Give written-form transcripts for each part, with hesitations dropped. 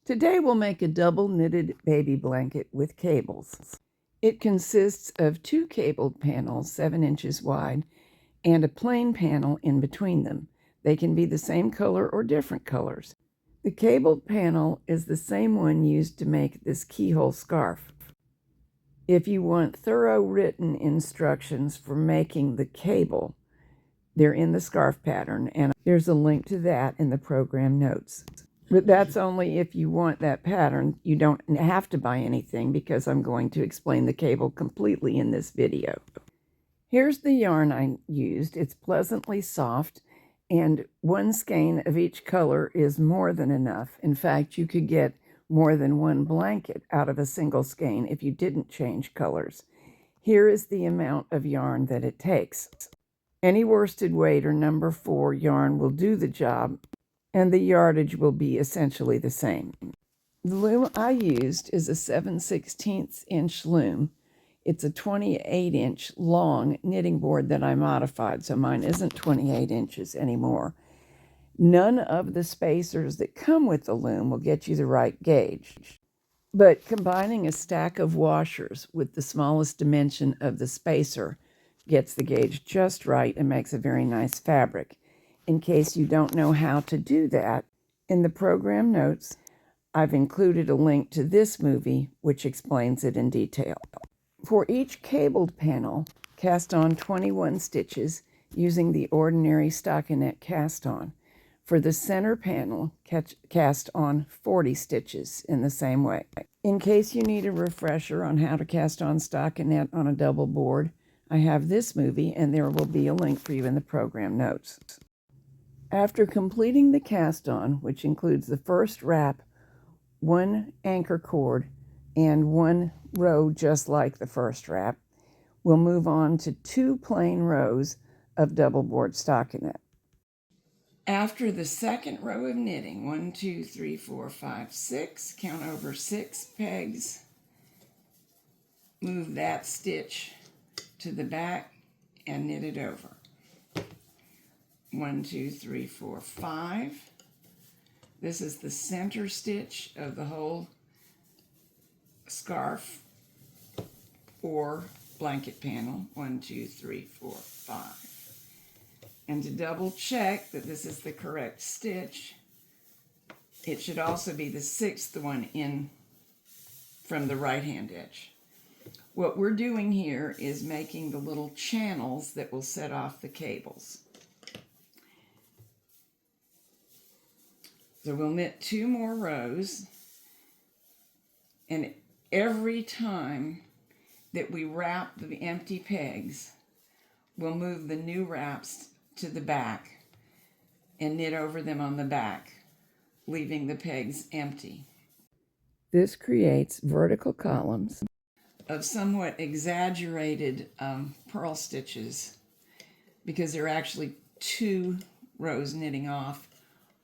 Today we'll make a double knitted baby blanket with cables. It consists of 2 cabled panels 7 inches wide and a plain panel in between them. They can be the same color or different colors. The cabled panel is the same one used to make this keyhole scarf. If you want thorough written instructions for making the cable, they're in the scarf pattern, and there's a link to that in the program notes. But that's only if you want that pattern. You don't have to buy anything because I'm going to explain the cable completely in this video. Here's the yarn I used. It's pleasantly soft, and 1 skein of each color is more than enough. In fact, you could get more than 1 blanket out of a single skein if you didn't change colors. Here is the amount of yarn that it takes. Any worsted weight or number 4 yarn will do the job, and the yardage will be essentially the same. The loom I used is a 7/16 inch loom. It's a 28 inch long knitting board that I modified, so mine isn't 28 inches anymore. None of the spacers that come with the loom will get you the right gauge, but combining a stack of washers with the smallest dimension of the spacer gets the gauge just right and makes a very nice fabric. In case you don't know how to do that, in the program notes, I've included a link to this movie which explains it in detail. For each cabled panel, cast on 21 stitches using the ordinary stockinette cast on. For the center panel, cast on 40 stitches in the same way. In case you need a refresher on how to cast on stockinette on a double board, I have this movie, and there will be a link for you in the program notes. After completing the cast on, which includes the first wrap, 1 anchor cord, and 1 row just like the first wrap, we'll move on to 2 plain rows of double board stockinette. After the second row of knitting, 1, 2, 3, 4, 5, 6, count over 6 pegs, move that stitch to the back and knit it over. 1, 2, 3, 4, 5. This is the center stitch of the whole scarf or blanket panel. 1, 2, 3, 4, 5. And to double check that this is the correct stitch, it should also be the 6th one in from the right hand edge. What we're doing here is making the little channels that will set off the cables. So we'll knit 2 more rows, and every time that we wrap the empty pegs, we'll move the new wraps to the back and knit over them on the back, leaving the pegs empty. This creates vertical columns of somewhat exaggerated purl stitches because there are actually 2 rows knitting off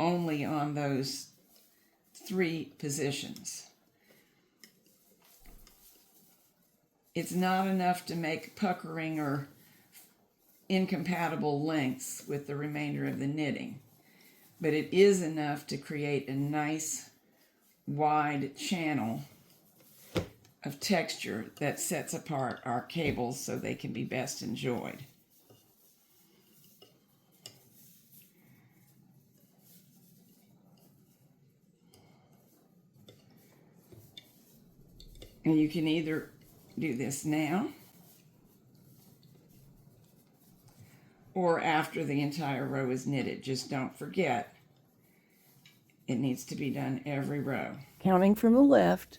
only on those 3 positions. It's not enough to make puckering or incompatible lengths with the remainder of the knitting, but it is enough to create a nice wide channel of texture that sets apart our cables so they can be best enjoyed. And you can either do this now or after the entire row is knitted. Just don't forget, it needs to be done every row. Counting from the left,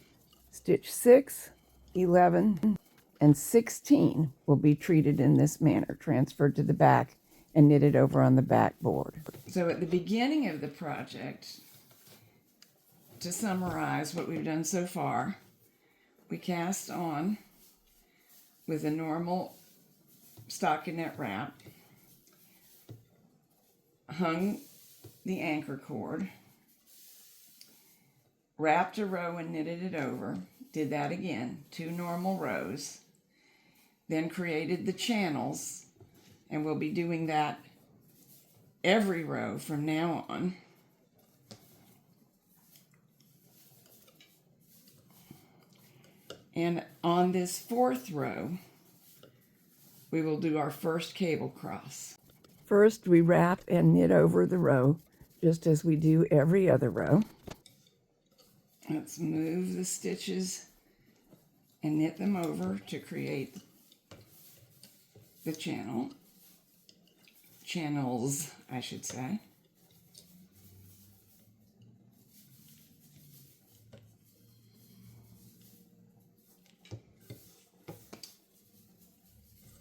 stitch 6, 11, and 16 will be treated in this manner, transferred to the back and knitted over on the back board. So at the beginning of the project, to summarize what we've done so far, we cast on with a normal stockinette wrap, hung the anchor cord, wrapped a row and knitted it over, did that again, 2 normal rows, then created the channels, and we'll be doing that every row from now on. And on this fourth row, we will do our first cable cross. First, we wrap and knit over the row, just as we do every other row. Let's move the stitches and knit them over to create the channels, I should say.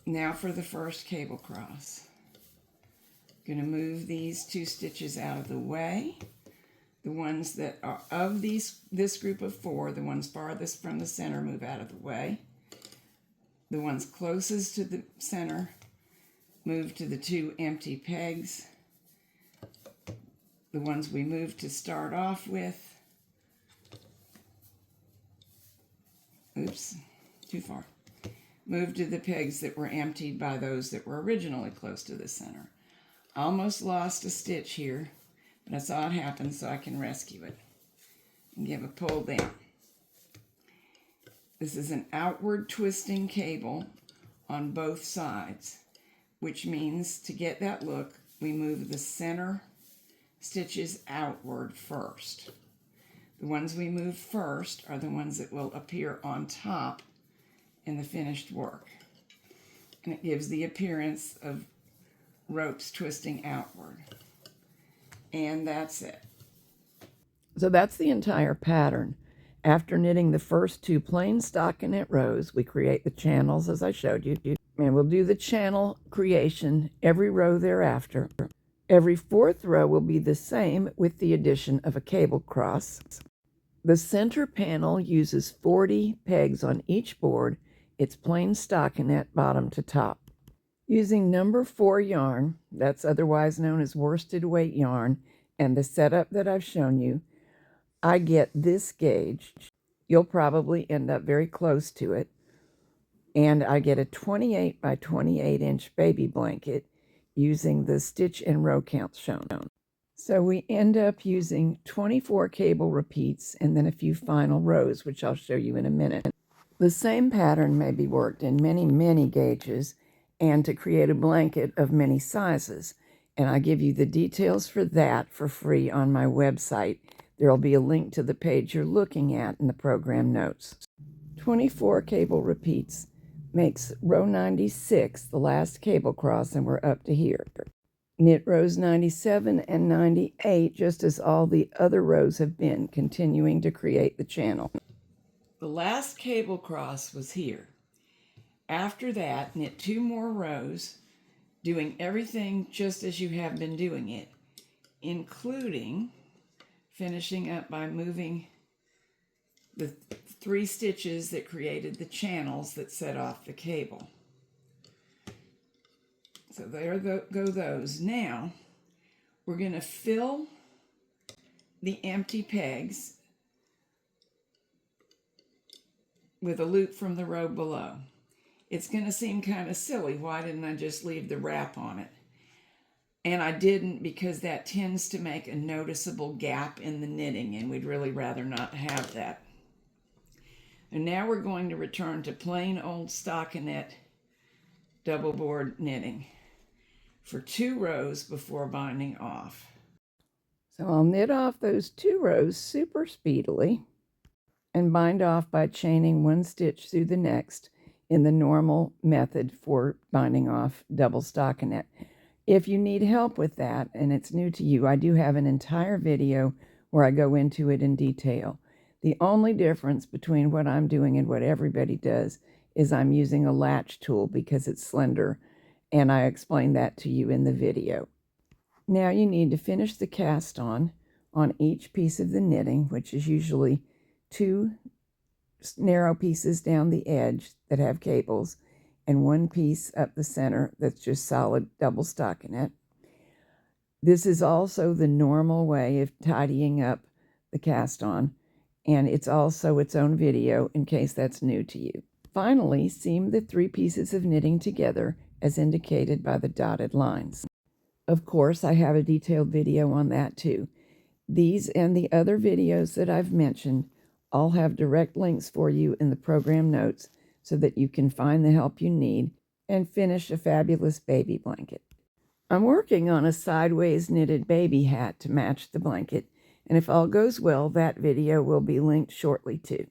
Now for the first cable cross. I'm going to move these 2 stitches out of the way. The ones that are of this group of 4, the ones farthest from the center, move out of the way. The ones closest to the center move to the 2 empty pegs. The ones we move to start off with, oops, too far, move to the pegs that were emptied by those that were originally close to the center. Almost lost a stitch here, but I saw it happen, so I can rescue it and give a pull down. This is an outward twisting cable on both sides, which means to get that look, we move the center stitches outward first. The ones we move first are the ones that will appear on top in the finished work. And it gives the appearance of ropes twisting outward. And that's it. So that's the entire pattern. After knitting the first 2 plain stockinette rows, we create the channels as I showed you. And we'll do the channel creation every row thereafter. Every 4th row will be the same with the addition of a cable cross. The center panel uses 40 pegs on each board. It's plain stockinette bottom to top. Using number 4 yarn, that's otherwise known as worsted weight yarn, and the setup that I've shown you, I get this gauge. You'll probably end up very close to it. And I get a 28 by 28 inch baby blanket using the stitch and row counts shown. So we end up using 24 cable repeats and then a few final rows, which I'll show you in a minute. The same pattern may be worked in many, many gauges and to create a blanket of many sizes. And I give you the details for that for free on my website. There will be a link to the page you're looking at in the program notes. 24 cable repeats makes row 96 the last cable cross, and we're up to here. Knit rows 97 and 98 just as all the other rows have been, continuing to create the channel. The last cable cross was here. After that, knit 2 more rows, doing everything just as you have been doing it, including finishing up by moving the 3 stitches that created the channels that set off the cable. So there go those. Now, we're going to fill the empty pegs with a loop from the row below. It's going to seem kind of silly. Why didn't I just leave the wrap on it? And I didn't, because that tends to make a noticeable gap in the knitting, and we'd really rather not have that. And now we're going to return to plain old stockinette double board knitting for 2 rows before binding off. So I'll knit off those 2 rows super speedily and bind off by chaining 1 stitch through the next in the normal method for binding off double stockinette. If you need help with that and it's new to you, I do have an entire video where I go into it in detail. The only difference between what I'm doing and what everybody does is I'm using a latch tool because it's slender, and I explain that to you in the video. Now you need to finish the cast on each piece of the knitting, which is usually 2 narrow pieces down the edge that have cables and 1 piece up the center that's just solid double stockinette. This is also the normal way of tidying up the cast on, and it's also its own video in case that's new to you. Finally, seam the 3 pieces of knitting together as indicated by the dotted lines. Of course, I have a detailed video on that too. These and the other videos that I've mentioned I'll have direct links for you in the program notes so that you can find the help you need and finish a fabulous baby blanket. I'm working on a sideways knitted baby hat to match the blanket, and if all goes well, that video will be linked shortly too.